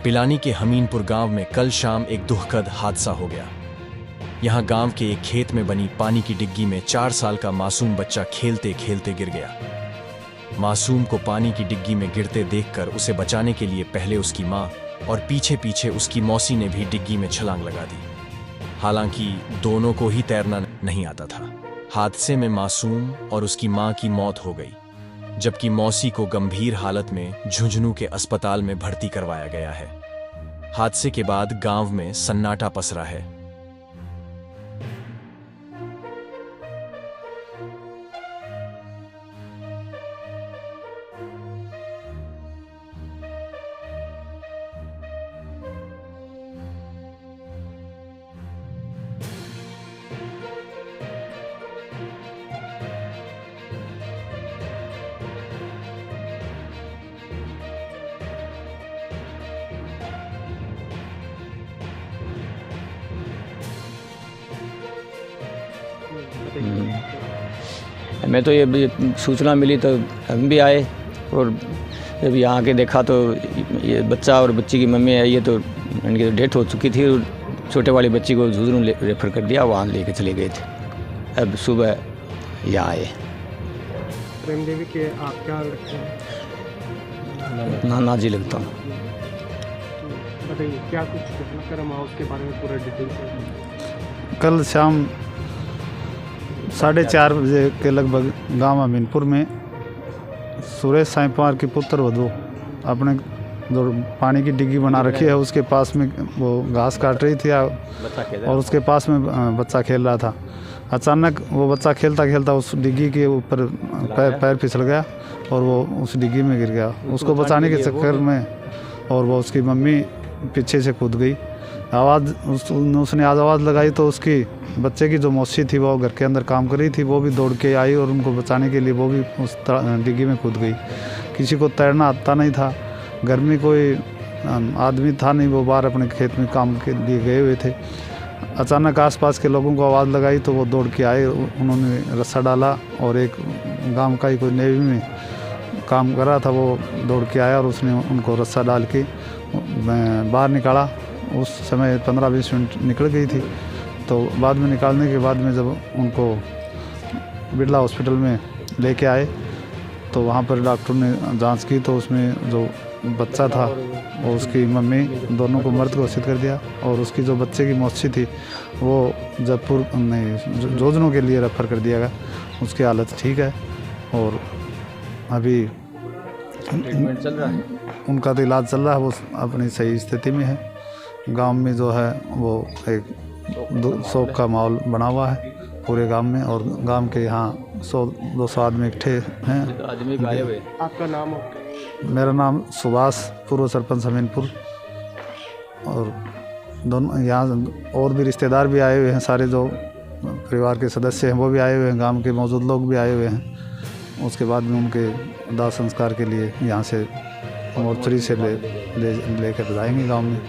पिलानी के हमीनपुर गांव में कल शाम एक दुखद हादसा हो गया। यहां गांव के एक खेत में बनी पानी की डिग्गी में 4 साल का मासूम बच्चा खेलते खेलते गिर गया। मासूम को पानी की डिग्गी में गिरते देखकर उसे बचाने के लिए पहले उसकी मां और पीछे पीछे उसकी मौसी ने भी डिग्गी में छलांग लगा दी। हालांकि दोनों को ही तैरना नहीं आता था। हादसे में मासूम और उसकी मां की मौत हो गई, जबकि मौसी को गंभीर हालत में झुंझुनू के अस्पताल में भर्ती करवाया गया है। हादसे के बाद गांव में सन्नाटा पसरा है। हमें तो ये सूचना मिली तो हम भी आए, और जब यहाँ आके देखा तो ये बच्चा और बच्ची की मम्मी आई है, तो इनकी तो डेथ हो चुकी थी। और छोटे वाली बच्ची को झुंझुनू रेफर कर दिया, वहाँ लेके चले गए थे। अब सुबह यहाँ आए। प्रेम देवी के आप क्या लगते हैं? नाना जी लगता हूँ। बताइए क्या कुछ घटनाक्रम है उसके बारे में पूरा डिटेल से। कल शाम 4:30 बजे के लगभग गांव अमीनपुर में सुरेश साईं पवार की पुत्र वधू अपने जो पानी की डिग्गी बना रखी है उसके पास में वो घास काट रही थी और उसके पास में बच्चा खेल रहा था। अचानक वो बच्चा खेलता खेलता उस डिग्गी के ऊपर पैर फिसल गया और वो उस डिग्गी में गिर गया। उसको बचाने के चक्कर में और वो उसकी मम्मी पीछे से कूद गई। उसने आवाज़ लगाई तो उसकी बच्चे की जो मौसी थी वो घर के अंदर काम कर रही थी, वो भी दौड़ के आई और उनको बचाने के लिए वो भी उस डिग्गी में कूद गई। किसी को तैरना आता नहीं था, घर में कोई आदमी था नहीं, वो बाहर अपने खेत में काम के लिए गए हुए थे। अचानक आसपास के लोगों को आवाज़ लगाई तो वो दौड़ के आए, उन्होंने रस्सा डाला और एक गांव का ही कोई नेवी में काम कर रहा था, वो दौड़ के आया और उसने उनको रस्सा डाल के बाहर निकाला। उस समय 15-20 मिनट निकल गई थी, तो बाद में निकालने के बाद में जब उनको बिरला हॉस्पिटल में लेके आए तो वहाँ पर डॉक्टर ने जांच की तो उसमें जो बच्चा था और उसकी मम्मी दोनों को मृत घोषित कर दिया, और उसकी जो बच्चे की मौसी थी वो जयपुर नहीं झुंझुनू के लिए रेफर कर दिया गया। उसकी हालत ठीक है और अभी ट्रीटमेंट चल रहा है, उनका तो इलाज चल रहा है, वो अपनी सही स्थिति में है। गांव में जो है वो एक शोक का माहौल बना हुआ है पूरे गांव में, और गांव के यहाँ 100-200 आदमी इकट्ठे हैं। आपका नाम? मेरा नाम सुभाष, पूर्व सरपंच अमीनपुर। और दोनों यहाँ और भी रिश्तेदार भी आए हुए हैं, सारे जो परिवार के सदस्य हैं वो भी आए हुए हैं, गांव के मौजूद लोग भी आए हुए हैं। उसके बाद में उनके दाह संस्कार के लिए यहाँ से मोर्चरी से लेकर जाएंगे गांव में।